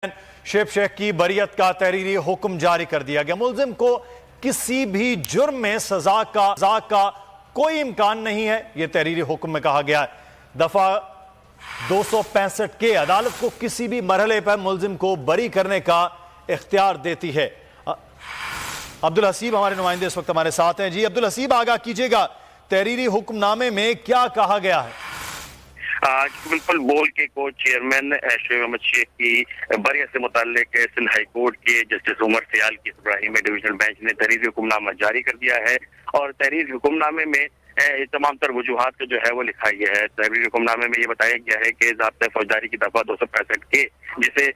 شیب شیخ کی بریت کا تحریری حکم جاری کر دیا گیا۔ ملزم کو کسی بھی جرم میں سزا کا کوئی امکان نہیں ہے، یہ تحریری حکم میں کہا گیا ہے۔ دفعہ 265 کے عدالت کو کسی بھی مرحلے پر ملزم کو بری کرنے کا اختیار دیتی ہے۔ عبدالحسیب ہمارے نمائندے اس وقت ہمارے ساتھ ہیں۔ جی عبدالحسیب، آگاہ کیجئے گا، تحریری حکم نامے میں کیا کہا گیا ہے؟ بالکل بول کے کو چیئرمین شعیب احمد شیخ کی بریت سے متعلق سندھ ہائی کورٹ کے جسٹس عمر سیال کی سربراہی میں ڈویژنل بینچ نے تحریری حکم نامہ جاری کر دیا ہے، اور تحریری حکم نامے میں تمام تر وجوہات کا جو ہے وہ لکھا گیا ہے۔ تحریری حکم نامے میں یہ بتایا گیا ہے کہ ضابطۂ فوجداری کی دفعہ 265 کے جسے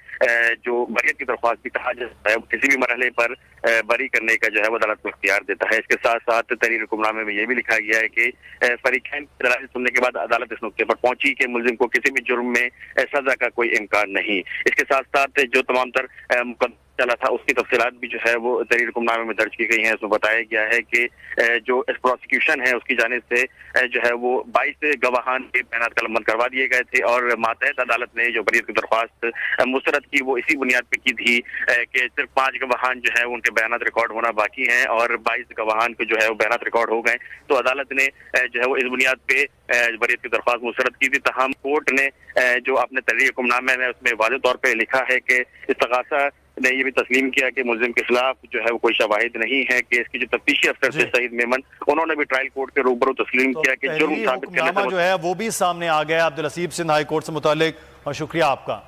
جو بریت کی درخواست بھی کہا جاتا ہے، کسی بھی مرحلے پر بری کرنے کا جو ہے وہ عدالت کو اختیار دیتا ہے۔ اس کے ساتھ ساتھ تحریری حکم نامے میں یہ بھی لکھا گیا ہے کہ فریقین کی دلائل سننے کے بعد عدالت اس نقطے پر پہنچی کہ ملزم کو کسی بھی جرم میں سزا کا کوئی امکان نہیں۔ اس کے ساتھ ساتھ جو تمام تر مقدمہ چلا تھا اس کی تفصیلات بھی جو ہے وہ تحریری حکم نامے میں درج کی گئی ہیں۔ اس میں بتایا گیا ہے کہ جو پروسیکیوشن ہے اس کی جانب سے جو ہے وہ 22 گواہان کے بیانات قلمبند کروا دیے گئے تھے، اور ماتحت عدالت نے جو بریت کی درخواست مسترد کی وہ اسی بنیاد پہ کی تھی کہ صرف 5 گواہان جو ہے ان کے بیانات ریکارڈ ہونا باقی ہیں، اور 22 گواہان کے جو ہے وہ بیانات ریکارڈ ہو گئے، تو عدالت نے جو ہے وہ اس بنیاد پہ بریت کی درخواست مسترد کی تھی۔ تاہم کورٹ نے جو اپنے تحریری حکم نامے میں اس میں واضح طور پہ لکھا ہے کہ استغاثہ نے یہ بھی تسلیم کیا کہ ملزم کے خلاف جو ہے وہ کوئی شواہد نہیں ہے، کہ اس کی جو تفتیشی افسر تھے سعید میمن، انہوں نے بھی ٹرائل کورٹ کے روبرو تسلیم کیا کہ جرم ثابت کرنے جو ہے وہ بھی سامنے آ گیا۔ عبدالحسیب سندھ ہائی کورٹ سے متعلق، اور شکریہ آپ کا۔